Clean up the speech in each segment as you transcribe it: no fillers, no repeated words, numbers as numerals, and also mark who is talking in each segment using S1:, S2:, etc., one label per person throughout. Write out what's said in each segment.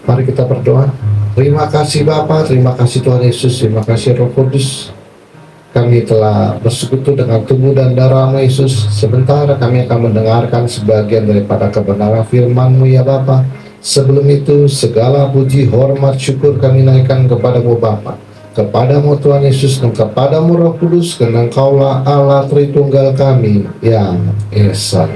S1: Mari kita berdoa. Terima kasih Bapa, terima kasih Tuhan Yesus, terima kasih Roh Kudus. Kami telah bersekutu dengan tubuh dan darah-Mu Yesus. Sebentar kami akan mendengarkan sebagian daripada kebenaran firman-Mu ya Bapa. Sebelum itu segala puji, hormat, syukur kami naikkan kepadamu Bapa, kepadamu Tuhan Yesus, dan kepadamu Roh Kudus, karena Engkaulah Allah Tritunggal kami yang Esa.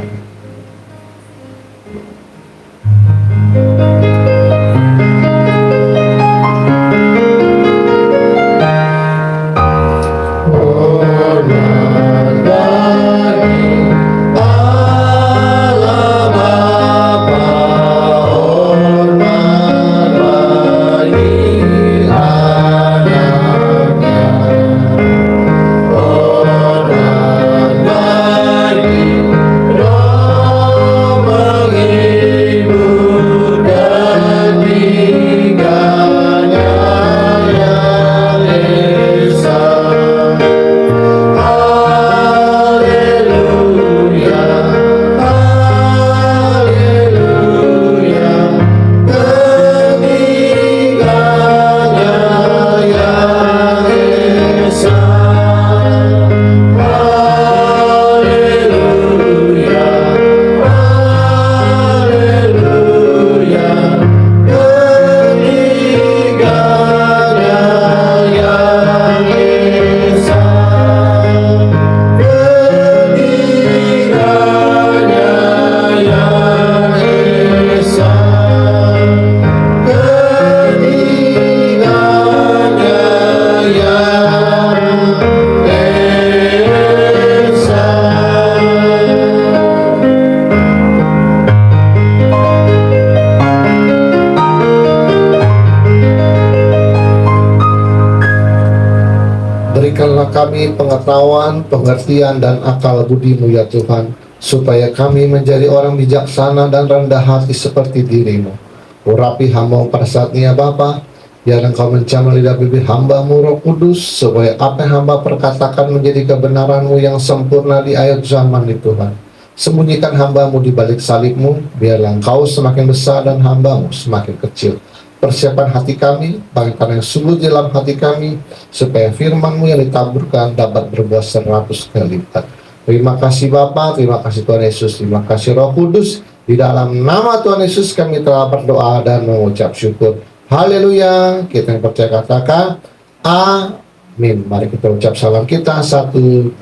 S1: Berikanlah kami pengetahuan, pengertian, dan akal budi-Mu ya Tuhan, supaya kami menjadi orang bijaksana dan rendah hati seperti diri-Mu. Urapi hamba-Mu pada saat ini ya Bapa, biar Engkau mencamar lidah bibir hamba-Mu Roh Kudus, supaya apa yang hamba perkatakan menjadi kebenaran-Mu yang sempurna di akhir zaman ini Tuhan. Sembunyikan hamba-Mu di balik salib-Mu, biarlah Engkau semakin besar dan hamba-Mu semakin kecil. Persiapan hati kami, bagaimana yang sungguh di dalam hati kami, supaya firman-Mu yang ditaburkan dapat berbuah 100 kali lipat. Terima kasih Bapa, terima kasih Tuhan Yesus, terima kasih Roh Kudus. Di dalam nama Tuhan Yesus kami telah berdoa dan mengucap syukur. Haleluya. Kita yang percaya katakan amin. Mari kita ucap salam kita. 1, 2,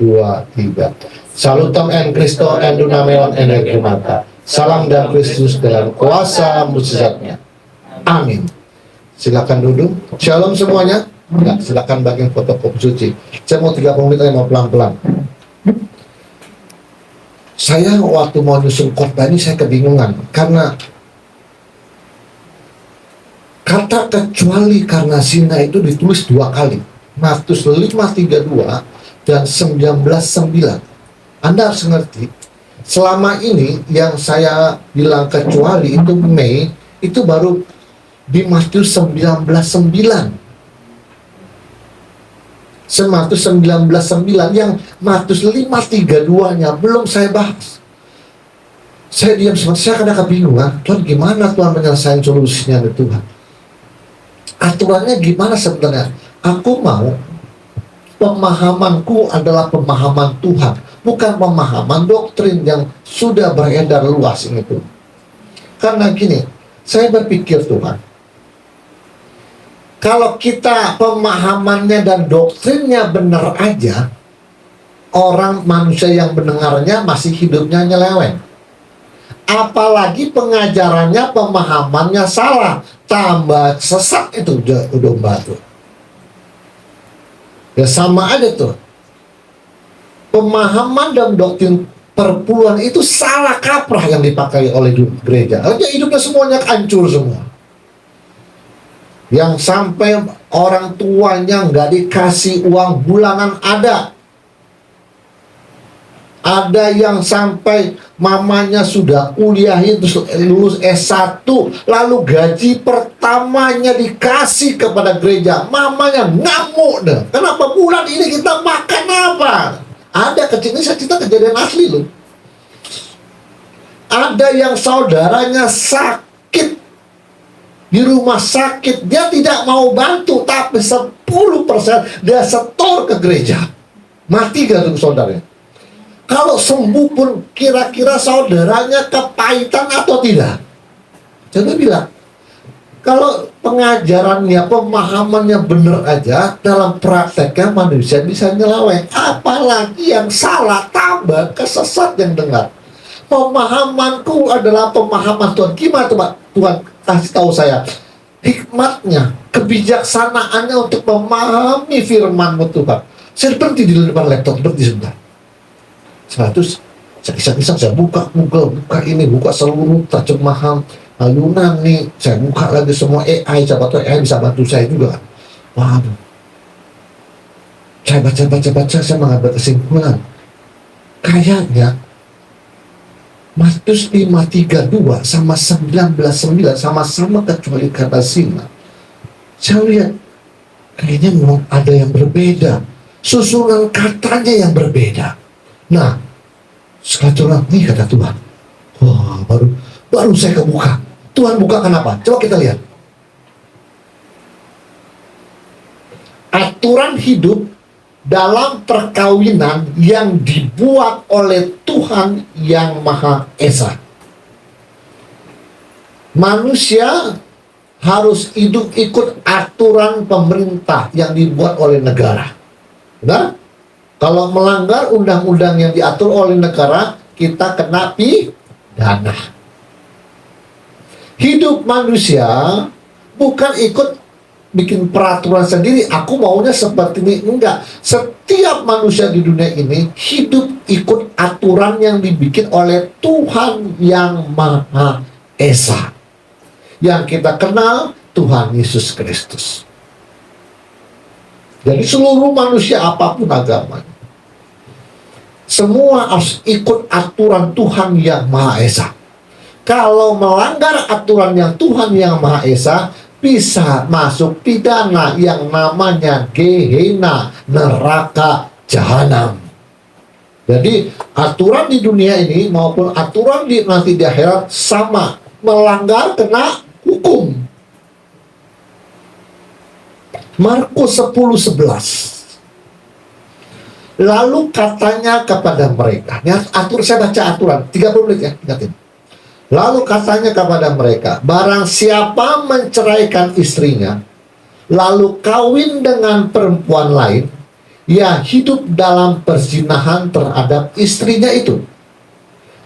S1: 3. Salutam en Christo en dunameon en egrimata. Salam dan Kristus dalam kuasa mujizatnya. Amin. Silakan duduk. Shalom semuanya. Ya, silakan bagian fotokopi suci. Saya mau 30 menit aja, mau pelan-pelan. Saya waktu mau nyusun khotbah ini saya kebingungan karena kata kecuali karena zina itu ditulis 2 kali. Matius 5:32 dan 19:9. Anda harus ngerti, selama ini yang saya bilang kecuali itu Mei, itu baru di Matius 19:9. Matius 19:9, yang Matius 5:32-nya belum saya bahas. Saya diam sebentar, saya kadang kebingungan, Tuhan gimana Tuhan menyelesaikan solusinya nih Tuhan? Aturannya gimana sebenarnya? Aku mau pemahamanku adalah pemahaman Tuhan, bukan pemahaman doktrin yang sudah beredar luas ini Tuhan. Karena gini, saya berpikir Tuhan, kalau kita pemahamannya dan doktrinnya benar aja, orang manusia yang mendengarnya masih hidupnya nyeleweng. Apalagi pengajarannya, pemahamannya salah, tambah sesat, itu udah batu. Ya sama aja tuh. Pemahaman dan doktrin perpuluhan itu salah kaprah yang dipakai oleh gereja. Artinya hidupnya semuanya hancur semua. Yang sampai orang tuanya nggak dikasih uang bulanan ada. Ada yang sampai mamanya sudah kuliahin terus lulus S1, lalu gaji pertamanya dikasih kepada gereja. Mamanya ngamuk deh. Kenapa bulan ini kita makan apa? Ada kecil, ini saya cerita kejadian asli loh. Ada yang saudaranya sakit Di rumah sakit dia tidak mau bantu, tapi 10% dia setor ke gereja. Mati gak tuh saudaranya? Kalau sembuh pun kira-kira saudaranya kepahitan atau tidak? Contoh bilang, kalau pengajarannya, pemahamannya benar aja, dalam prakteknya manusia bisa nyeleweng. Apalagi yang salah, tambah kesesat yang dengar. Pemahamanku adalah pemahaman Tuhan. Gimana tuh Pak? Tuhan kasih tahu saya hikmatnya, kebijaksanaannya untuk memahami firman-Mu Tuhan. Saya berhenti di depan laptop, berhenti sebentar. Terus saya kisah-kisah, saya buka Google, buka seluruh terjemahan Yunani, saya buka lagi semua AI, siapa tahu AI bisa bantu saya juga. Waduh, saya baca, saya mengambil kesimpulan, kayaknya Matius 5:32 sama 19:9 sama-sama kecuali kata zina. Saya lihat kayaknya memang ada yang berbeda, susunan katanya yang berbeda. Nah, sekarang ini kata Tuhan, wah, baru saya kebuka. Tuhan buka kenapa? Coba kita lihat. Aturan hidup dalam perkawinan yang dibuat oleh Tuhan yang Maha Esa. Manusia harus hidup ikut aturan pemerintah yang dibuat oleh negara. Benar? Kalau melanggar undang-undang yang diatur oleh negara, kita kena pidana. Hidup manusia bukan ikut bikin peraturan sendiri, aku maunya seperti ini. Enggak. Setiap manusia di dunia ini hidup ikut aturan yang dibikin oleh Tuhan yang Maha Esa, yang kita kenal Tuhan Yesus Kristus. Jadi seluruh manusia apapun agamanya, semua harus ikut aturan Tuhan yang Maha Esa. Kalau melanggar aturan yang Tuhan yang Maha Esa, bisa masuk pidana yang namanya Gehenna, neraka jahanam. Jadi aturan di dunia ini maupun aturan nanti di akhirat sama, melanggar kena hukum. Markus 10:11. Lalu katanya kepada mereka, saya baca aturan 30 menit ya, ingatin. Lalu katanya kepada mereka, barang siapa menceraikan istrinya, lalu kawin dengan perempuan lain, ia hidup dalam perzinahan terhadap istrinya itu.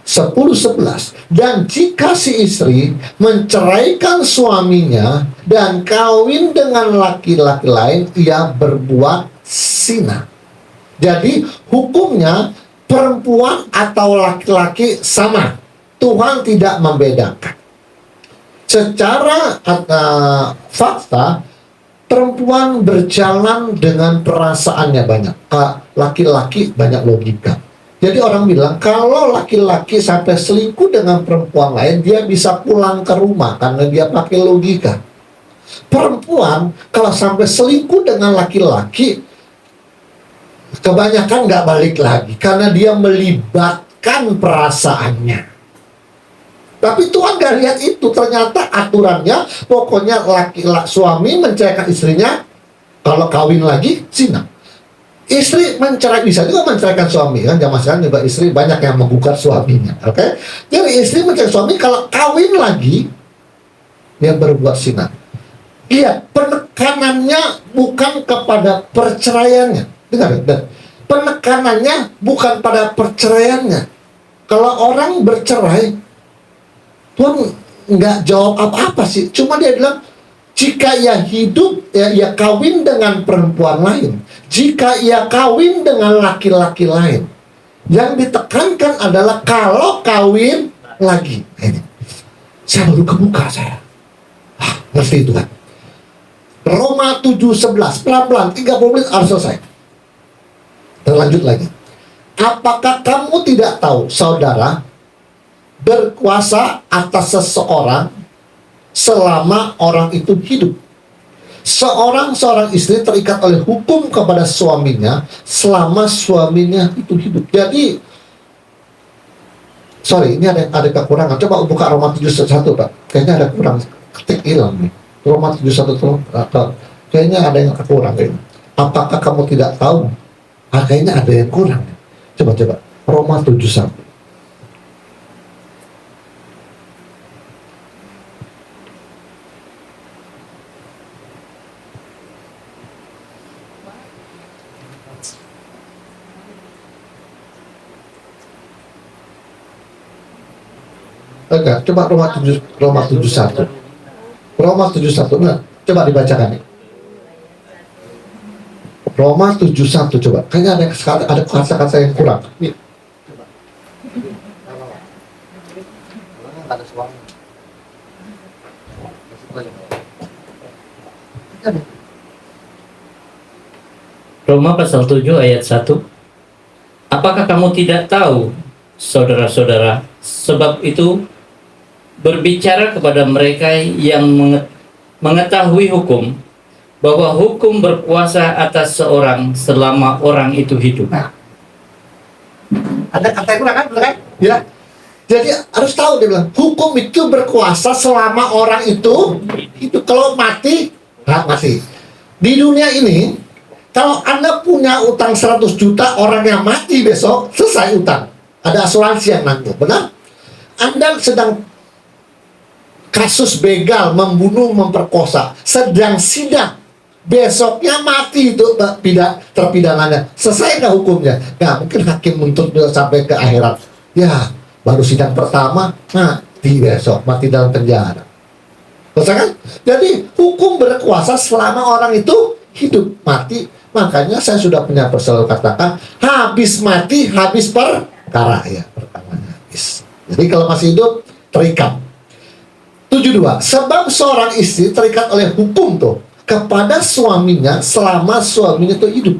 S1: 10:11. Dan jika si istri menceraikan suaminya dan kawin dengan laki-laki lain, ia berbuat zina. Jadi hukumnya perempuan atau laki-laki sama. Tuhan tidak membedakan. Secara fakta, perempuan berjalan dengan perasaannya banyak. Laki-laki banyak logika. Jadi orang bilang, kalau laki-laki sampai selingkuh dengan perempuan lain, dia bisa pulang ke rumah karena dia pakai logika. Perempuan, kalau sampai selingkuh dengan laki-laki, kebanyakan nggak balik lagi karena dia melibatkan perasaannya. Tapi Tuhan gak lihat itu. Ternyata aturannya pokoknya suami menceraikan istrinya, kalau kawin lagi zina. Istri mencerai, bisa juga menceraikan suami kan. Zaman sekarang juga istri banyak yang menggugat suaminya. Oke? Jadi istri mencerai suami, kalau kawin lagi dia berbuat zina. Lihat, penekanannya bukan kepada perceraiannya. Dengar, penekanannya bukan pada perceraiannya. Kalau orang bercerai, Tuhan nggak jawab apa-apa sih. Cuma dia bilang, jika ia hidup, ia kawin dengan perempuan lain. Jika ia kawin dengan laki-laki lain. Yang ditekankan adalah kalau kawin lagi. Ini. Saya baru kebuka saya. Ngerti Tuhan. Roma 7:11. Pelan-pelan, 30 menit harus selesai. Terlanjut lagi. Apakah kamu tidak tahu, saudara, berkuasa atas seseorang selama orang itu hidup? Seorang istri terikat oleh hukum kepada suaminya selama suaminya itu hidup. Jadi, sorry, ini ada kekurangan. Coba buka Roma 7:1, Pak. Kayaknya ada kurang, ketik hilang nih. Roma 7:1 tuh, kayaknya ada yang kurang kayaknya. Apakah kamu tidak tahu? Kayaknya ada yang kurang. Coba. Roma 7:1. Enggak, coba Roma 7:1. Roma 7:1. Nah, coba dibacakan nih. Roma 7:1 coba. Kayaknya ada kata-kata yang kurang. Nih.
S2: Roma pasal 7 ayat 1. Apakah kamu tidak tahu, saudara-saudara, sebab itu berbicara kepada mereka yang mengetahui hukum, bahwa hukum berkuasa atas seorang selama orang itu hidup.
S1: Nah, ada kata yang kurang kan? Benar kan? Ya. Jadi harus tahu, dia bilang hukum itu berkuasa selama orang itu kalau mati, mati. Di dunia ini, kalau Anda punya utang 100 juta, orang yang mati besok selesai utang. Ada asuransi yang nanggung, benar? Anda sedang kasus begal, membunuh, memperkosa, sedang sidang. Besoknya mati itu terpidananya. Selesai nggak hukumnya? Nggak mungkin hakim menuntut sampai ke akhirat. Ya, baru sidang pertama, mati besok, mati dalam penjara. Selesai kan? Jadi hukum berkuasa selama orang itu hidup. Mati, makanya saya sudah punya selalu katakan, habis mati, habis perkara. Ya, perkaranya habis. Jadi kalau masih hidup, terikat. 7:2. Sebab seorang istri terikat oleh hukum tuh kepada suaminya selama suaminya itu hidup.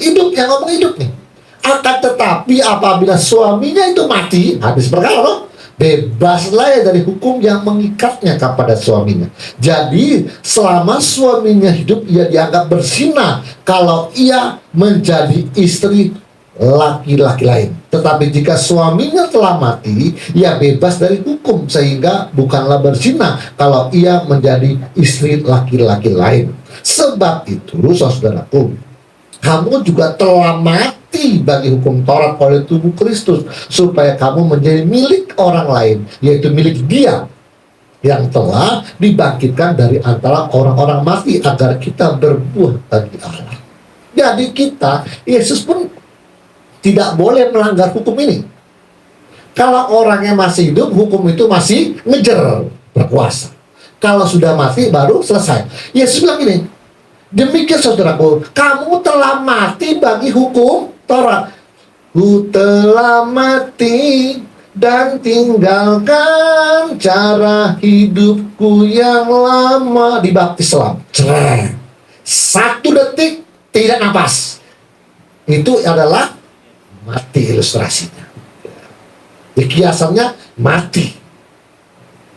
S1: Hidup, yang ngomong hidup nih. Akan tetapi apabila suaminya itu mati, habis perkara loh, bebaslah ya dari hukum yang mengikatnya kepada suaminya. Jadi selama suaminya hidup, ia dianggap berzina kalau ia menjadi istri laki-laki lain. Tetapi jika suaminya telah mati, ia bebas dari hukum, sehingga bukanlah berzina kalau ia menjadi istri laki-laki lain. Sebab itu, saudaraku, kamu juga telah mati bagi hukum Taurat oleh tubuh Kristus, supaya kamu menjadi milik orang lain, yaitu milik Dia yang telah dibangkitkan dari antara orang-orang mati, agar kita berbuah bagi Allah. Jadi kita, Yesus pun tidak boleh melanggar hukum ini. Kalau orangnya masih hidup, hukum itu masih ngejar, berkuasa. Kalau sudah mati, baru selesai. Yesus bilang gini, demikian saudaraku, kamu telah mati bagi hukum Taurat. Ku telah mati dan tinggalkan cara hidupku yang lama. Dibaptis selam. 1 detik tidak napas. Itu adalah mati ilustrasinya. Kiasannya mati.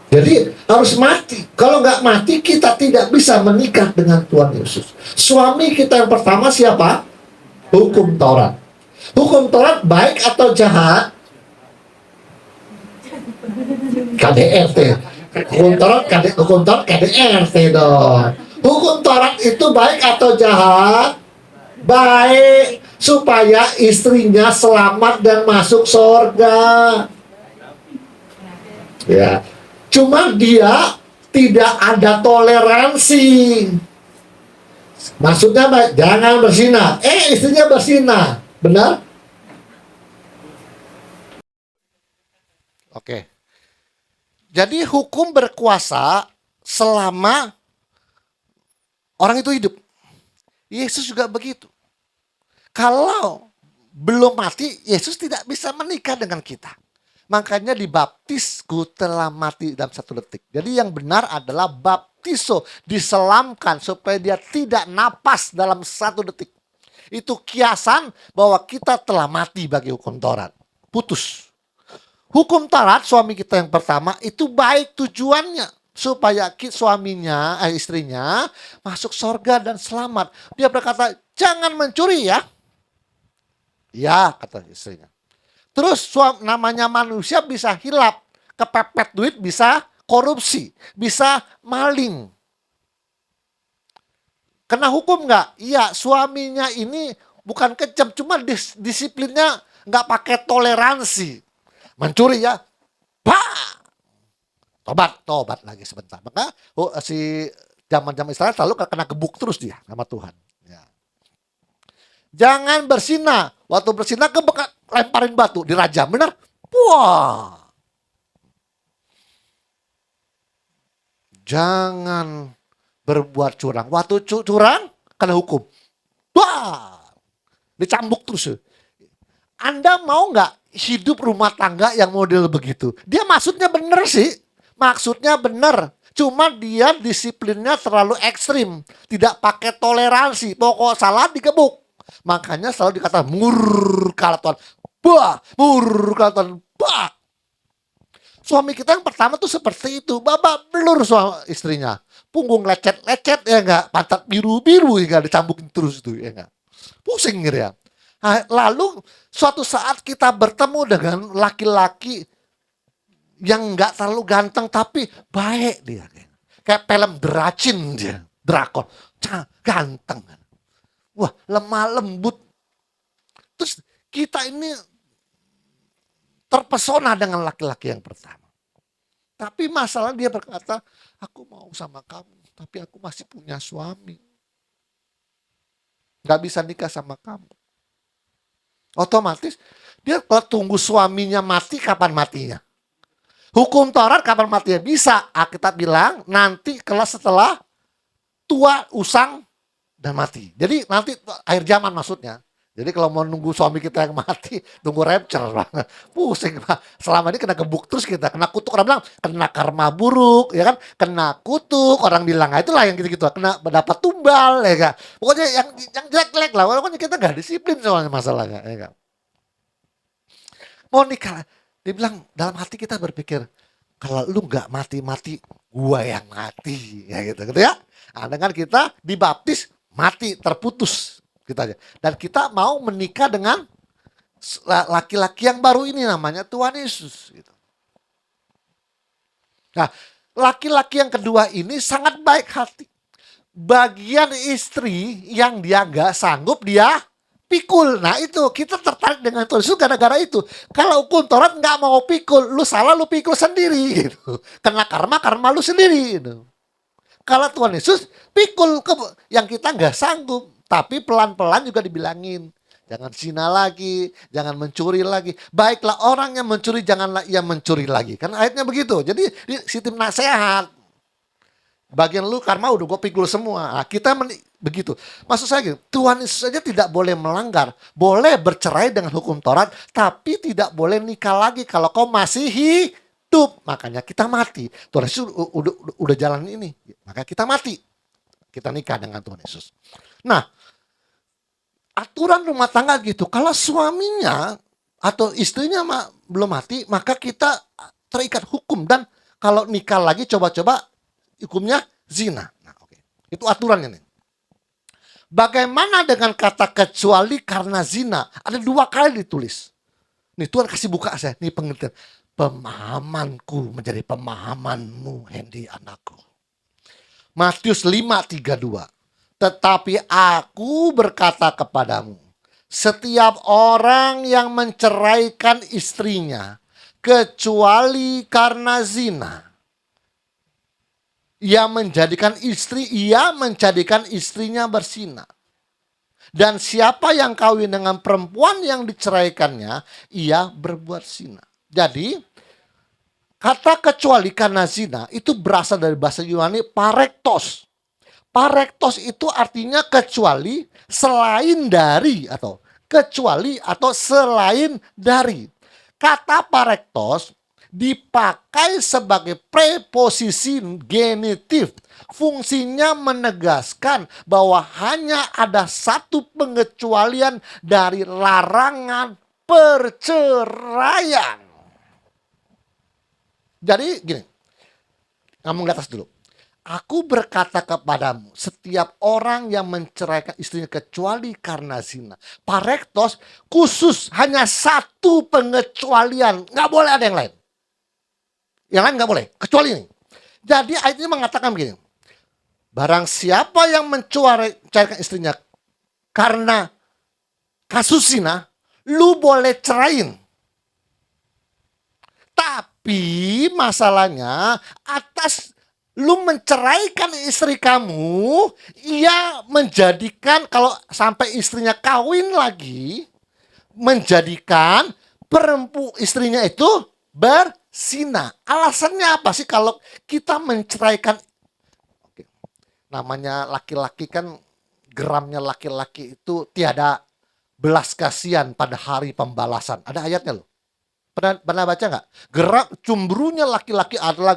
S1: Jadi harus mati. Kalau nggak mati, kita tidak bisa menikah dengan Tuhan Yesus. Suami kita yang pertama siapa? Hukum Taurat. Hukum Taurat baik atau jahat? KDRT. Hukum Taurat KDRT dong. Hukum Taurat itu baik atau jahat? Baik, supaya istrinya selamat dan masuk surga. Ya, cuma dia tidak ada toleransi. Maksudnya baik, jangan berzina. Istrinya berzina, benar? Oke. Jadi hukum berkuasa selama orang itu hidup. Yesus juga begitu. Kalau belum mati, Yesus tidak bisa menikah dengan kita. Makanya dibaptisku telah mati dalam 1 detik. Jadi yang benar adalah baptiso, diselamkan supaya dia tidak napas dalam 1 detik. Itu kiasan bahwa kita telah mati bagi hukum Taurat. Putus. Hukum Taurat, suami kita yang pertama, itu baik tujuannya. Supaya suaminya, istrinya masuk surga dan selamat. Dia berkata, jangan mencuri ya. Ya, kata istrinya. Terus namanya manusia bisa hilap, kepepet duit bisa
S3: korupsi, bisa maling. Kena hukum nggak? Iya, suaminya ini bukan kejam, cuma disiplinnya nggak pakai toleransi. Mencuri ya, bah, tobat lagi sebentar. Maka si zaman Israel selalu kena gebuk terus dia sama Tuhan. Ya. Jangan bersinah. Waktu bersinah lemparin batu, dirajam, benar? Wah. Jangan berbuat curang. Waktu curang, kena hukum. Wah, dicambuk terus. Anda mau nggak hidup rumah tangga yang model begitu? Dia maksudnya bener sih. Maksudnya bener. Cuma dia disiplinnya terlalu ekstrim. Tidak pakai toleransi. Pokok salah digebuk. Makanya selalu dikatakan murka Tuhan. Bah, murka Tuhan. Bah. Suami kita yang pertama tuh seperti itu. Babak belur suami istrinya. Punggung lecet-lecet ya enggak. Pantat biru-biru ya enggak. Dicambukin terus itu ya enggak. Pusing gitu ya. Nah, lalu suatu saat kita bertemu dengan laki-laki yang enggak terlalu ganteng tapi baik dia. Kayak film Dracin dia. Drakon. Ganteng. Wah, lemah lembut. Terus kita ini terpesona dengan laki-laki yang pertama. Tapi masalah dia berkata, aku mau sama kamu, tapi aku masih punya suami. Gak bisa nikah sama kamu. Otomatis dia kalau tunggu suaminya mati, kapan matinya? Hukum Taurat kapan matinya? Bisa. Alkitab bilang nanti kalau setelah tua, usang, dan mati. Jadi nanti akhir zaman maksudnya. Jadi kalau mau nunggu suami kita yang mati, tunggu rapture. Pusing, Pak. Selama ini kena gebuk terus kita. Kena kutuk, orang bilang kena karma buruk, ya kan? Kena kutuk, orang bilang, nah itulah yang gitu-gitu. Kena mendapat tumbal, ya kan? Pokoknya yang jelek-jelek lah. Pokoknya kita gak disiplin soalnya masalahnya, ya kan? Mau nikah, dia bilang dalam hati kita berpikir, kalau lu gak mati-mati, gua yang mati. Ya gitu ya. Nah, dengan kita dibaptis, mati, terputus. Kita aja. Dan kita mau menikah dengan laki-laki yang baru ini namanya Tuhan Yesus. Gitu. Nah, laki-laki yang kedua ini sangat baik hati. Bagian istri yang dia gak sanggup dia pikul. Nah itu kita tertarik dengan Tuhan Yesus gara-gara itu. Kalau hukum Taurat gak mau pikul, lu salah lu pikul sendiri. Gitu. Kena karma lu sendiri. Gitu. Kalau Tuhan Yesus pikul yang kita gak sanggup. Tapi pelan-pelan juga dibilangin. Jangan zina lagi, jangan mencuri lagi. Baiklah orang yang mencuri, janganlah ia mencuri lagi. Kan ayatnya begitu. Jadi sistem nasihat. Bagian lu karma udah gue pikul semua. Nah, kita begitu. Maksud saya gitu, Tuhan Yesus saja tidak boleh melanggar. Boleh bercerai dengan hukum Taurat. Tapi tidak boleh nikah lagi kalau kau masih hidup. Makanya kita mati. Tuhan Yesus udah jalan ini. Maka kita mati. Kita nikah dengan Tuhan Yesus. Nah, aturan rumah tangga gitu. Kalau suaminya atau istrinya belum mati, maka kita terikat hukum. Dan kalau nikah lagi coba-coba hukumnya zina. Nah, oke. Itu aturannya nih. Bagaimana dengan kata kecuali karena zina? Ada 2 kali ditulis. Nih Tuhan kasih buka saya. Nih pengertian. Pemahamanku menjadi pemahamanmu, Hendy anakku. Matius 5:32. Tetapi aku berkata kepadamu, setiap orang yang menceraikan istrinya, kecuali karena zina, ia menjadikan istrinya berzina. Dan siapa yang kawin dengan perempuan yang diceraikannya, ia berbuat zina. Jadi, kata kecuali karena zina itu berasal dari bahasa Yunani parektos. Parektos itu artinya kecuali, selain dari, atau kecuali atau selain dari. Kata parektos dipakai sebagai preposisi genitif. Fungsinya menegaskan bahwa hanya ada satu pengecualian dari larangan perceraian. Jadi gini, ngomong di atas dulu. Aku berkata kepadamu, setiap orang yang menceraikan istrinya kecuali karena zina. Parektos khusus hanya satu pengecualian. Nggak boleh ada yang lain. Yang lain nggak boleh, kecuali ini. Jadi ayat ini mengatakan begini, barang siapa yang mencarikan istrinya karena kasus zina, lu boleh ceraiin. Tapi masalahnya atas lu menceraikan istri kamu, ia menjadikan kalau sampai istrinya kawin lagi, menjadikan istrinya itu berzina. Alasannya apa sih kalau kita menceraikan? Oke, namanya laki-laki kan, geramnya laki-laki itu tiada belas kasihan pada hari pembalasan. Ada ayatnya loh. Pernah baca nggak? Cemburunya laki-laki adalah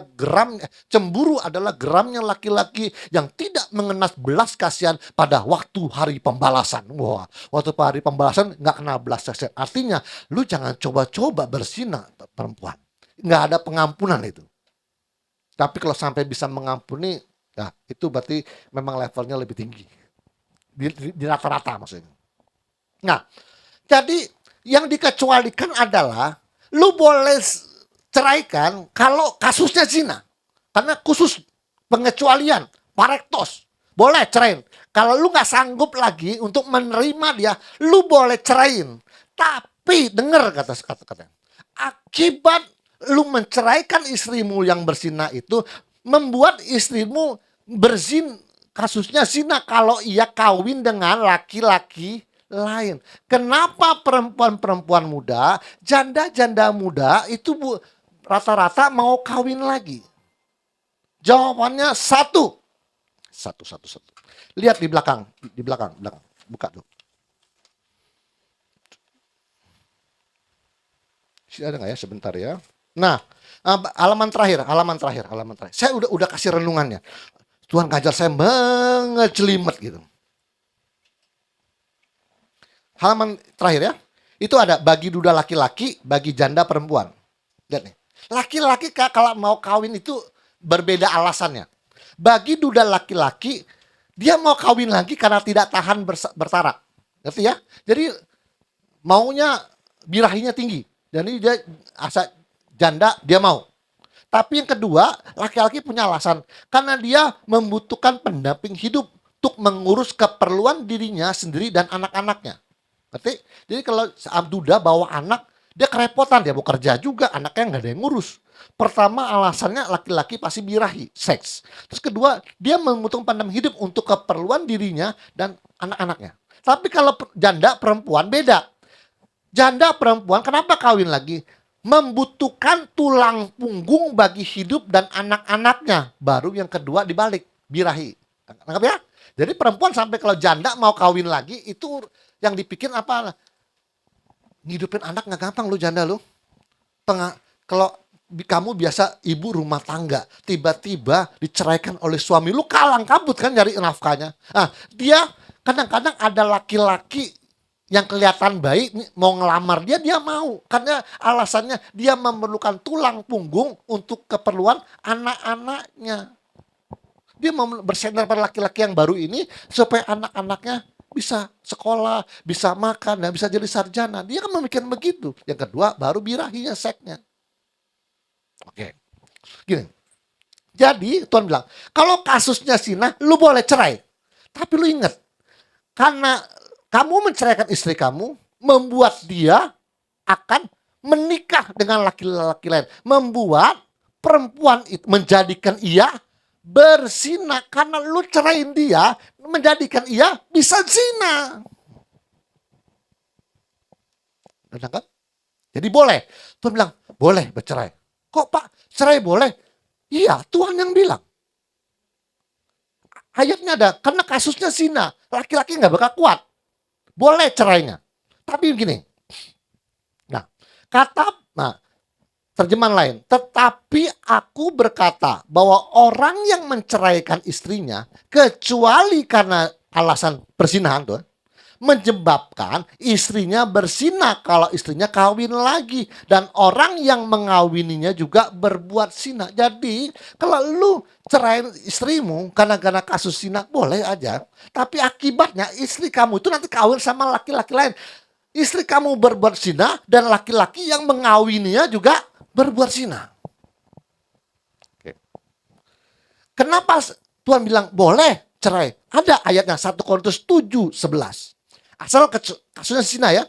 S3: cemburu adalah geramnya laki-laki yang tidak mengenal belas kasihan pada waktu hari pembalasan. Wah, waktu hari pembalasan nggak kena belas kasihan. Artinya, lu jangan coba-coba berzina perempuan. Nggak ada pengampunan itu. Tapi kalau sampai bisa mengampuni, ya itu berarti memang levelnya lebih tinggi. Di rata-rata maksudnya. Nah, jadi yang dikecualikan adalah lu boleh ceraikan kalau kasusnya zina. Karena khusus pengecualian, parektos. Boleh cerain. Kalau lu gak sanggup lagi untuk menerima dia, lu boleh cerain. Tapi, dengar kata-katanya. Akibat lu menceraikan istrimu yang berzina itu, membuat istrimu kasusnya zina kalau ia kawin dengan laki-laki lain. Kenapa perempuan-perempuan muda, janda-janda muda itu rata-rata mau kawin lagi? Jawabannya satu. Lihat di belakang. Buka tuh. Ada nggak ya? Sebentar ya. Nah, halaman terakhir. Saya udah kasih renungannya. Tuhan ngajar saya mengejelimet gitu. Halaman terakhir ya. Itu ada bagi duda laki-laki, bagi janda perempuan. Lihat nih. Laki-laki kalau mau kawin itu berbeda alasannya. Bagi duda laki-laki, dia mau kawin lagi karena tidak tahan bertarak. Ngerti ya? Jadi maunya birahinya tinggi. Jadi dia janda dia mau. Tapi yang kedua, laki-laki punya alasan. Karena dia membutuhkan pendamping hidup untuk mengurus keperluan dirinya sendiri dan anak-anaknya. Ngerti? Jadi kalau duda bawa anak, dia kerepotan, dia mau kerja juga, anaknya nggak ada yang ngurus. Pertama alasannya laki-laki pasti birahi, seks. Terus kedua, dia membutuhkan pendamping hidup untuk keperluan dirinya dan anak-anaknya. Tapi kalau janda perempuan beda. Janda perempuan kenapa kawin lagi? Membutuhkan tulang punggung bagi hidup dan anak-anaknya. Baru yang kedua dibalik, birahi. Nangkap ya? Jadi perempuan sampai kalau janda mau kawin lagi, itu yang dipikir apa? Ngidupin anak nggak gampang lu janda lu. Kalau kamu biasa ibu rumah tangga, tiba-tiba diceraikan oleh suami, lu kalang kabut kan nyari nafkahnya. Dia kadang-kadang ada laki-laki yang kelihatan baik, mau ngelamar dia mau. Karena alasannya dia memerlukan tulang punggung untuk keperluan anak-anaknya. Dia mau bersandar pada laki-laki yang baru ini supaya anak-anaknya bisa sekolah, bisa makan, dan bisa jadi sarjana. Dia kan memikirkan begitu. Yang kedua, baru birahinya, seksnya. Oke. Gini. Jadi, Tuhan bilang, kalau kasusnya zina, lu boleh cerai. Tapi lu ingat, karena kamu menceraikan istri kamu, membuat dia akan menikah dengan laki-laki lain. Membuat perempuan itu, menjadikan ia berzina. Karena lu ceraiin dia, menjadikan ia bisa zina. Kan? Jadi boleh. Tuhan bilang, boleh bercerai. Kok Pak, cerai boleh? Iya, Tuhan yang bilang. Ayatnya ada, karena kasusnya zina. Laki-laki gak bakal kuat. Boleh cerainya. Tapi begini. Terjemahan lain. Tetapi aku berkata bahwa orang yang menceraikan istrinya, kecuali karena alasan perzinahan tuh, menyebabkan istrinya berzina kalau istrinya kawin lagi. Dan orang yang mengawininya juga berbuat zina. Jadi kalau lu cerai istrimu karena kasus zina boleh aja. Tapi akibatnya istri kamu itu nanti kawin sama laki-laki lain. Istri kamu berbuat zina dan laki-laki yang mengawininya juga berbuat zina. Oke. Kenapa Tuhan bilang boleh cerai? Ada ayatnya 1 Korintus 7:11. Asal kasusnya zina ya.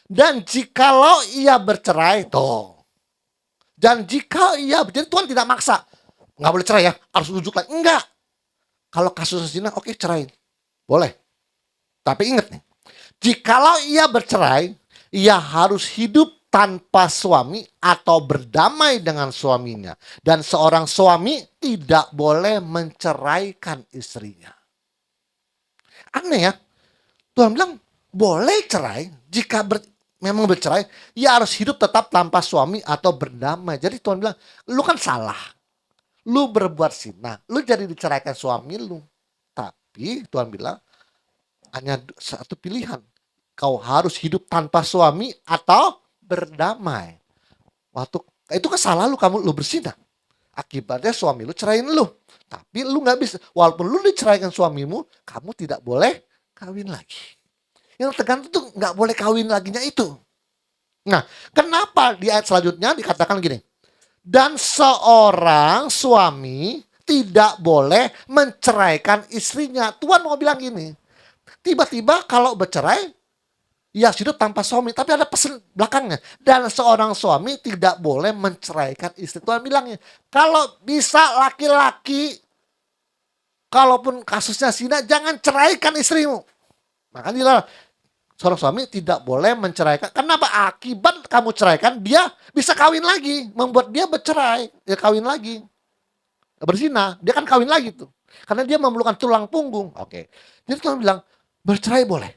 S3: Dan jikalau ia bercerai, dan jika ia, jadi Tuhan tidak maksa. Nggak boleh cerai ya, harus rujuk lagi. Enggak. Kalau kasusnya zina, oke cerai. Boleh. Tapi ingat nih, jikalau ia bercerai, ia harus hidup tanpa suami atau berdamai dengan suaminya. Dan seorang suami tidak boleh menceraikan istrinya. Aneh ya. Tuhan bilang boleh cerai jika memang bercerai, ia harus hidup tetap tanpa suami atau berdamai. Jadi Tuhan bilang, lu kan salah. Lu berbuat zina, lu jadi diceraikan suami lu. Tapi Tuhan bilang hanya satu pilihan. Kau harus hidup tanpa suami atau berdamai. Waktu itu kan salah lu, lu berzina. Akibatnya suami lu cerain lu. Tapi lu nggak bisa, walaupun lu diceraikan suamimu, kamu tidak boleh kawin lagi. Yang tergantung tuh nggak boleh kawin laginya itu. Nah, kenapa di ayat selanjutnya dikatakan gini? Dan seorang suami tidak boleh menceraikan istrinya. Tuhan mau bilang gini, tiba-tiba kalau bercerai, ya hidup tanpa suami. Tapi ada pesan belakangnya. Dan seorang suami tidak boleh menceraikan istri. Tuhan bilangnya, kalau bisa laki-laki, kalaupun kasusnya zina, jangan ceraikan istrimu. Makanya seorang suami tidak boleh menceraikan. Kenapa? Akibat kamu ceraikan, dia bisa kawin lagi. Membuat dia bercerai, dia kawin lagi. Berzina, dia kan kawin lagi tuh. Karena dia memerlukan tulang punggung. Oke. Jadi Tuhan bilang, bercerai boleh.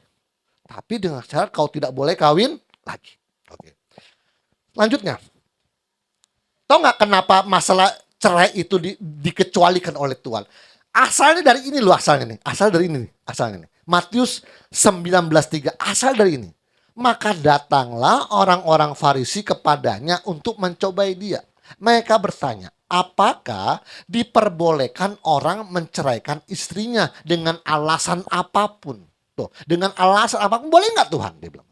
S3: Tapi dengan syarat kau tidak boleh kawin lagi. Oke. Lanjutnya. Tahu nggak kenapa masalah cerai itu dikecualikan oleh Tuhan? Asalnya dari ini loh, asalnya nih. Asal dari ini nih, asalnya nih. Matius 19:3, asal dari ini. Maka datanglah orang-orang Farisi kepadanya untuk mencobai dia. Mereka bertanya, apakah diperbolehkan orang menceraikan istrinya dengan alasan apapun? Tuh, dengan alasan apapun boleh nggak Tuhan? Dia bilang.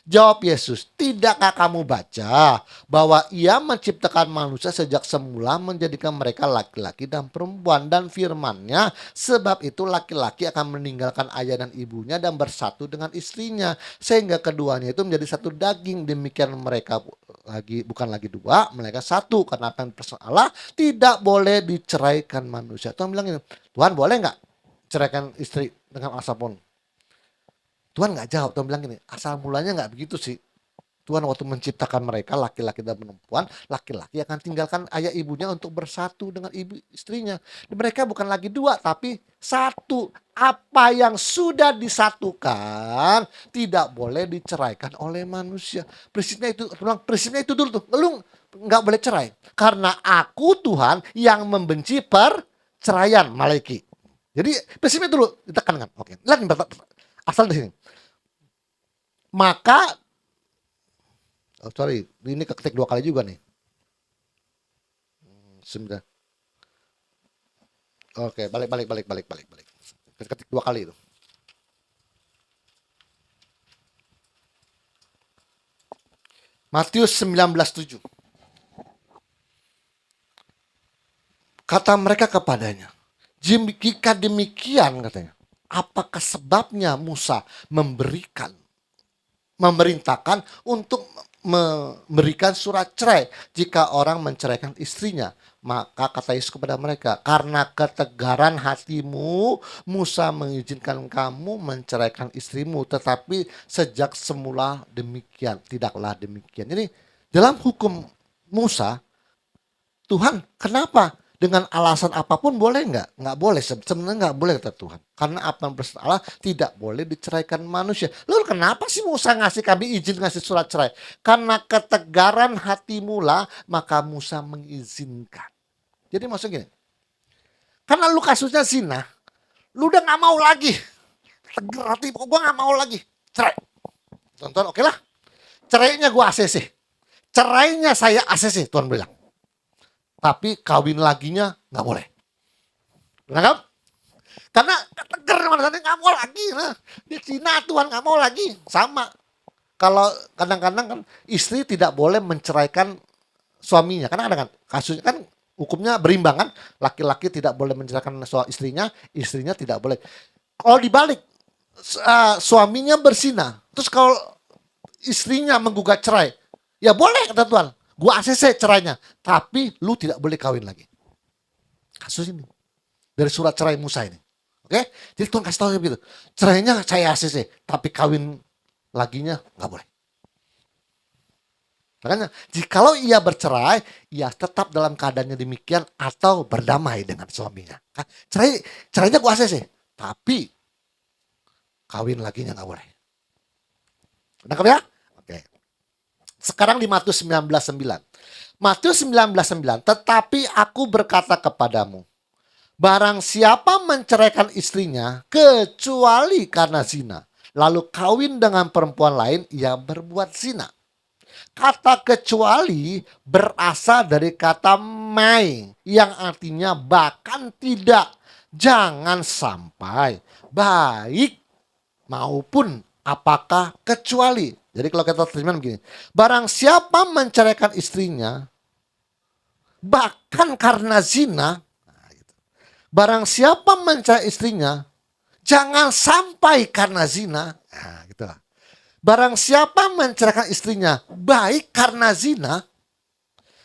S3: Jawab Yesus, tidakkah kamu baca bahwa ia menciptakan manusia sejak semula menjadikan mereka laki-laki dan perempuan, dan firman-Nya, sebab itu laki-laki akan meninggalkan ayah dan ibunya dan bersatu dengan istrinya sehingga keduanya itu menjadi satu daging. Demikian mereka bukan lagi dua, mereka satu. Karena apa yang dipersembahkan Allah, tidak boleh diceraikan manusia. Tuhan bilang ini, Tuhan boleh nggak ceraikan istri dengan alasan apapun? Tuhan nggak jawab. Tuhan bilang gini, asal mulanya nggak begitu sih. Tuhan waktu menciptakan mereka laki-laki dan perempuan, laki-laki akan tinggalkan ayah ibunya untuk bersatu dengan ibu istrinya. Dan mereka bukan lagi dua tapi satu. Apa yang sudah disatukan tidak boleh diceraikan oleh manusia. Prinsipnya itu dulu tuh. Lu nggak boleh cerai karena aku Tuhan yang membenci perceraian, Malaki. Jadi prinsipnya dulu ditekankan. Oke, lihat nih, asal dari sini. Maka, ini keketik 2 kali juga nih. 9. Oke, balik. Ketik 2 kali itu. Matius 19:7. Kata mereka kepadanya, jika demikian katanya, apakah sebabnya Musa memerintahkan untuk memberikan surat cerai jika orang menceraikan istrinya? Maka kata Yesus kepada mereka, karena ketegaran hatimu Musa mengizinkan kamu menceraikan istrimu, tetapi sejak semula demikian tidaklah demikian. Jadi dalam hukum Musa, Tuhan kenapa dengan alasan apapun boleh nggak? Nggak boleh, sebenarnya nggak boleh kata Tuhan. Karena apa yang bersama Allah tidak boleh diceraikan manusia. Lalu kenapa sih Musa ngasih kami izin ngasih surat cerai? Karena ketegaran hatimu lah maka Musa mengizinkan. Jadi maksudnya gini, karena lu kasusnya zina, lu udah nggak mau lagi. Tegar hati, gue nggak mau lagi. Cerai. Tonton, oke lah. Cerainya gue ACC. Cerainya saya ACC, Tuhan bilang. Tapi kawin laginya nggak boleh. Benar kan? Karena tegar mana nggak mau lagi. Nah, di Cina Tuhan nggak mau lagi. Sama. Kalau kadang-kadang kan istri tidak boleh menceraikan suaminya. Karena kadang-kadang kasusnya kan Hukumnya berimbang kan? Laki-laki tidak boleh menceraikan istrinya, istrinya tidak boleh. Kalau dibalik, suaminya berzina, terus kalau istrinya menggugat cerai, ya boleh kata Tuhan. Gua ACC cerainya, tapi lu tidak boleh kawin lagi. Kasus ini dari surat cerai Musa ini. Oke? Jadi Tuhan kasih tahu begitu. Cerainya saya ACC, tapi kawin laginya nggak boleh. Makanya, jikalau ia bercerai, ia tetap dalam keadaannya demikian atau berdamai dengan suaminya. Cerainya gua ACC, tapi kawin laginya nggak boleh. Nangkap ya? Oke. Sekarang di Matius 19:9. Matius 19:9, tetapi aku berkata kepadamu, barang siapa menceraikan istrinya kecuali karena zina, lalu kawin dengan perempuan lain, ia berbuat zina. Kata kecuali berasal dari kata mai yang artinya bahkan tidak, jangan sampai, baik maupun apakah kecuali. Jadi kalau kita terjemahan begini, barang siapa menceraikan istrinya bahkan karena zina, barang siapa mencerai istrinya jangan sampai karena zina, nah, gitu lah. Barang siapa menceraikan istrinya baik karena zina,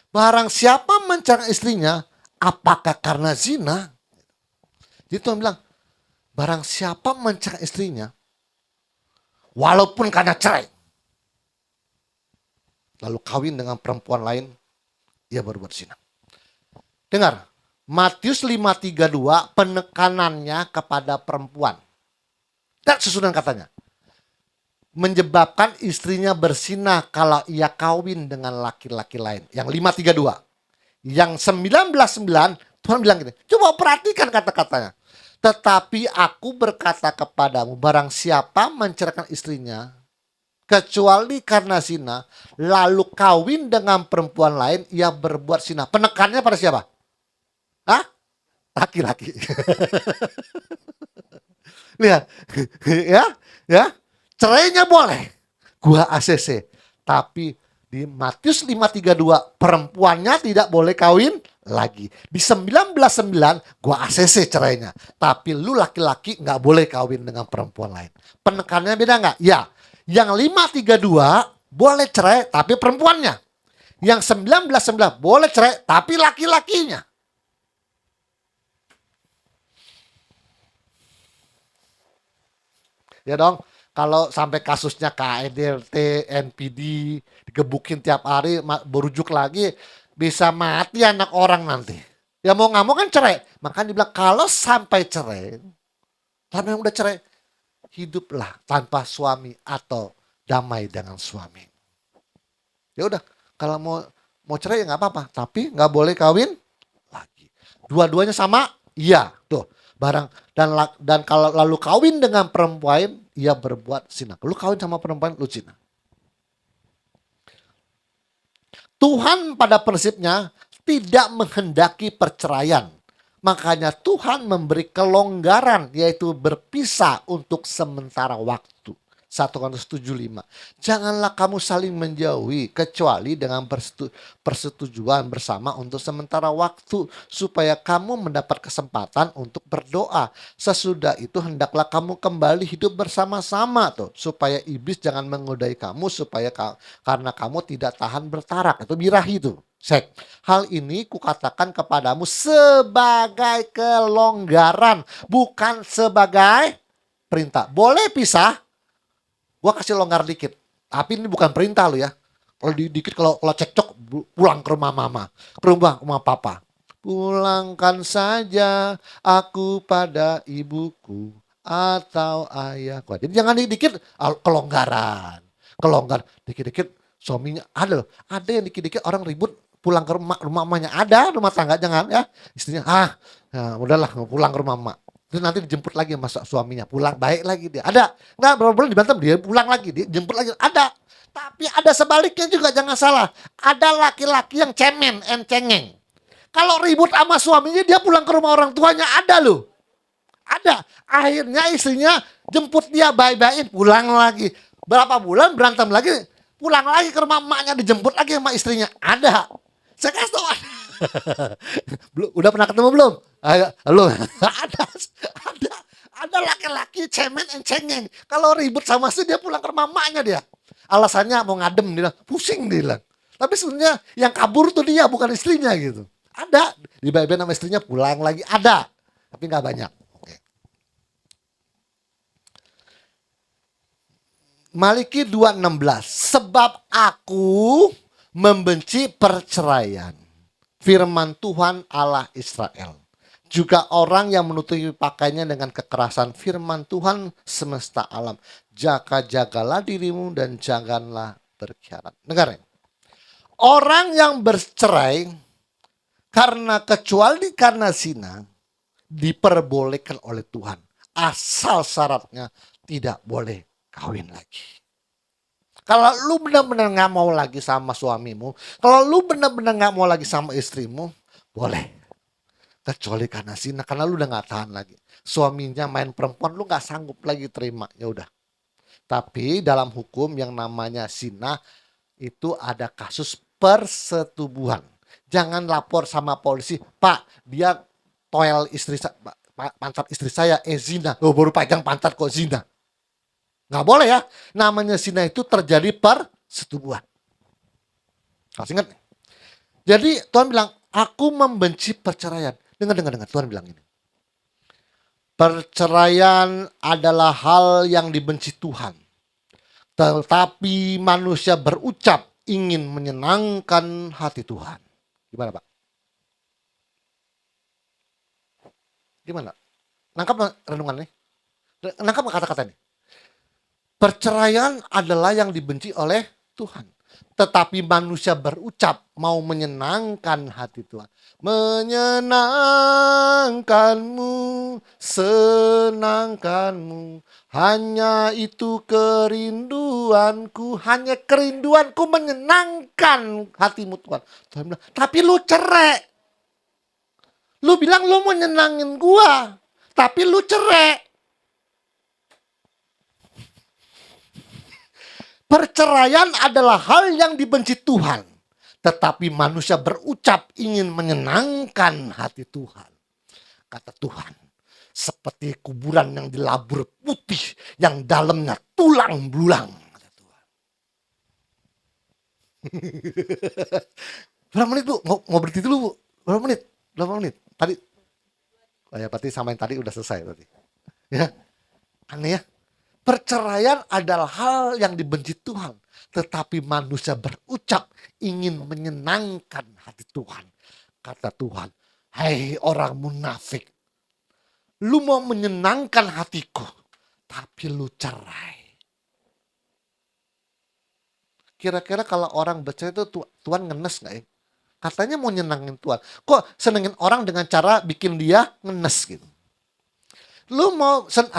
S3: barang siapa menceraikan istrinya apakah karena zina. Jadi Tuhan bilang, barang siapa menceraikan istrinya walaupun karena cerai, lalu kawin dengan perempuan lain, ia berbuat zina. Dengar, Matius 5:32 penekanannya kepada perempuan. Dan sesudah katanya, menyebabkan istrinya bersinah kalau ia kawin dengan laki-laki lain. Yang 5:32. Yang 19:9 Tuhan bilang gini, coba perhatikan kata-katanya. Tetapi aku berkata kepadamu, barang siapa menceraikan istrinya kecuali karena zina, lalu kawin dengan perempuan lain, ia berbuat zina. Penekannya pada siapa? Hah? Laki-laki. Lihat. ya. Cerainya boleh, gua ACC. Tapi di Matius 5:32 perempuannya tidak boleh kawin lagi. Di 19:9 gua ACC cerainya. Tapi lu laki-laki nggak boleh kawin dengan perempuan lain. Penekanannya beda nggak? Ya. Yang 5:32 boleh cerai tapi perempuannya. Yang 19:9 boleh cerai tapi laki-lakinya. Ya dong. Kalau sampai kasusnya KDRT, NPD, digebukin tiap hari, berujuk lagi, bisa mati anak orang nanti. Ya mau nggak mau kan cerai. Makanya dibilang kalau sampai cerai, kalau yang udah cerai, hiduplah tanpa suami atau damai dengan suami. Ya udah, kalau mau cerai ya nggak apa-apa, tapi nggak boleh kawin lagi. Dua-duanya sama, iya tuh. Barang dan kalau lalu kawin dengan perempuan, ia berbuat zina. Lu kawin sama perempuan, lu zina. Tuhan pada prinsipnya tidak menghendaki perceraian. Makanya Tuhan memberi kelonggaran, yaitu berpisah untuk sementara waktu. 1 Korintus 7:5. Janganlah kamu saling menjauhi kecuali dengan persetujuan bersama untuk sementara waktu, supaya kamu mendapat kesempatan untuk berdoa. Sesudah itu hendaklah kamu kembali hidup bersama-sama tuh, supaya iblis jangan menggodai kamu, supaya karena kamu tidak tahan bertarak. Itu birahi tuh. Hal ini kukatakan kepadamu sebagai kelonggaran, bukan sebagai perintah. Boleh pisah, gua kasih longgar dikit. Tapi ini bukan perintah lo ya. Kalau dikit, kalau cekcok, pulang ke rumah mama, ke rumah papa. Pulangkan saja aku pada ibuku atau ayahku. Jadi jangan dikit kelonggaran. Kelonggar dikit-dikit suaminya ada loh. Ada yang dikit-dikit orang ribut pulang ke rumah mamanya, ada rumah tangga, jangan ya. Istrinya ya udahlah pulang ke rumah emak. Terus nanti dijemput lagi sama suaminya, pulang baik lagi dia. Ada. Nggak berapa bulan dibantam, dia pulang lagi, dia jemput lagi. Ada. Tapi ada sebaliknya juga, jangan salah. Ada laki-laki yang cemen, cengeng. Kalau ribut sama suaminya, dia pulang ke rumah orang tuanya, ada loh. Ada. Akhirnya istrinya jemput dia baik-baikin, pulang lagi. Berapa bulan berantem lagi, pulang lagi ke rumah emaknya, dijemput lagi sama istrinya. Ada. Saya kasih tau. Belum, udah pernah ketemu belum? Ayo, belum. Ada, ada laki-laki cemen and cengeng. Kalau ribut sama istri dia pulang ke rumah mamanya dia. Alasannya mau ngadem, dia bilang, pusing dia bilang. Tapi sebenarnya yang kabur tuh dia bukan istrinya gitu. Ada di Bible sama istrinya pulang lagi ada, tapi nggak banyak. Oke. Maliki 2:16. Sebab aku membenci perceraian. Firman Tuhan Allah Israel. Juga orang yang menutupi pakaiannya dengan kekerasan firman Tuhan semesta alam. Jaga-jagalah dirimu dan janganlah berkhianat. Dengar ya. Orang yang bercerai kecuali karena zina diperbolehkan oleh Tuhan. Asal syaratnya tidak boleh kawin lagi. Kalau lu benar-benar gak mau lagi sama suamimu, kalau lu benar-benar gak mau lagi sama istrimu, boleh. Kecuali karena zina, karena lu udah gak tahan lagi. Suaminya main perempuan, lu gak sanggup lagi terima, ya udah. Tapi dalam hukum yang namanya zina, itu ada kasus persetubuhan. Jangan lapor sama polisi, Pak, dia toel istri saya, pantat istri saya, zina. Oh, baru pegang pantat kok zina. Nggak boleh ya. Namanya zina itu terjadi persetubuhan. Kasih ingat. Jadi Tuhan bilang, aku membenci perceraian. Dengar. Tuhan bilang ini. Perceraian adalah hal yang dibenci Tuhan. Tetapi manusia berucap ingin menyenangkan hati Tuhan. Gimana Pak? Gimana? Nangkap renungan nih? Nangkap kata-kata ini? Perceraian adalah yang dibenci oleh Tuhan. Tetapi manusia berucap mau menyenangkan hati Tuhan. Menyenangkanmu, senangkanmu. Hanya itu kerinduanku. Hanya kerinduanku menyenangkan hatimu Tuhan. Tuhan bilang, tapi lu cerai. Lu bilang lu mau nyenangin gua. Tapi lu cerai. Perceraian adalah hal yang dibenci Tuhan. Tetapi manusia berucap ingin menyenangkan hati Tuhan. Kata Tuhan, seperti kuburan yang dilabur putih, yang dalamnya tulang belulang. Kata Tuhan. Berapa menit Bu? Mau berhenti dulu Bu? Berapa menit? Tadi? Oh ya, berarti sama yang tadi udah selesai berarti. Ya, aneh ya. Perceraian adalah hal yang dibenci Tuhan. Tetapi manusia berucap ingin menyenangkan hati Tuhan. Kata Tuhan, hai orang munafik. Lu mau menyenangkan hatiku. Tapi lu cerai. Kira-kira kalau orang bercerai itu Tuhan ngenes gak ya? Katanya mau nyenangin Tuhan. Kok senengin orang dengan cara bikin dia ngenes gitu.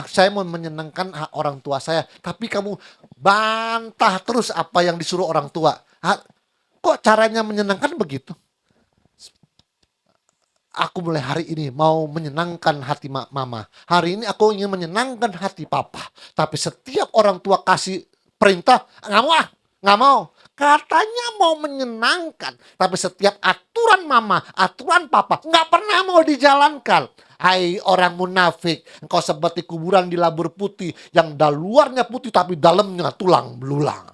S3: Saya mau menyenangkan orang tua saya, tapi kamu bantah terus apa yang disuruh orang tua. Kok caranya menyenangkan begitu? Aku mulai hari ini mau menyenangkan hati mama. Hari ini aku ingin menyenangkan hati papa. Tapi setiap orang tua kasih perintah, nggak mau. Katanya mau menyenangkan, tapi setiap aturan mama, aturan papa nggak pernah mau dijalankan. Hai orang munafik, engkau seperti kuburan di labur putih yang luarnya putih tapi dalamnya tulang belulang.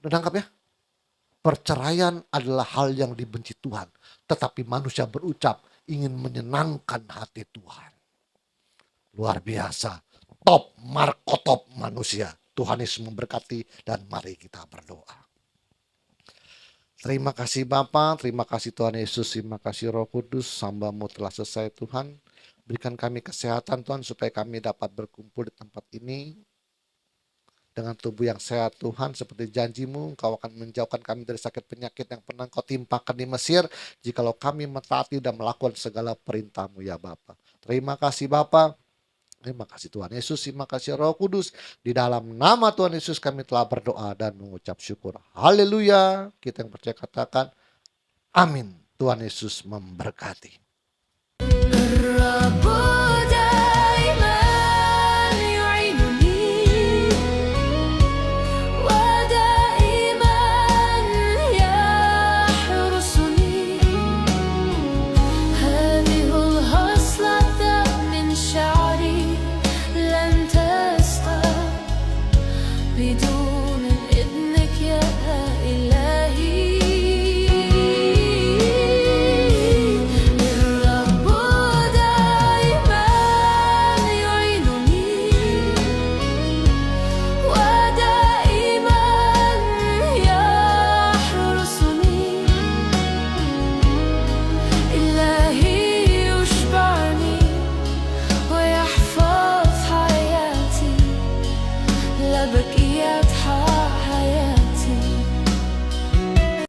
S3: Udah nangkap ya? Perceraian adalah hal yang dibenci Tuhan, tetapi manusia berucap ingin menyenangkan hati Tuhan. Luar biasa, top markotop manusia. Tuhan Yesus memberkati dan mari kita berdoa. Terima kasih Bapa, terima kasih Tuhan Yesus, terima kasih Roh Kudus, hamba-Mu telah selesai Tuhan. Berikan kami kesehatan Tuhan supaya kami dapat berkumpul di tempat ini dengan tubuh yang sehat Tuhan, seperti janji-Mu, Engkau akan menjauhkan kami dari sakit penyakit yang pernah Engkau timpakan di Mesir, jikalau kami mentaati dan melakukan segala perintah-Mu ya Bapa. Terima kasih Bapa. Terima kasih Tuhan Yesus, terima kasih Roh Kudus. Di dalam nama Tuhan Yesus kami telah berdoa dan mengucap syukur. Haleluya. Kita yang percaya katakan amin. Tuhan Yesus memberkati.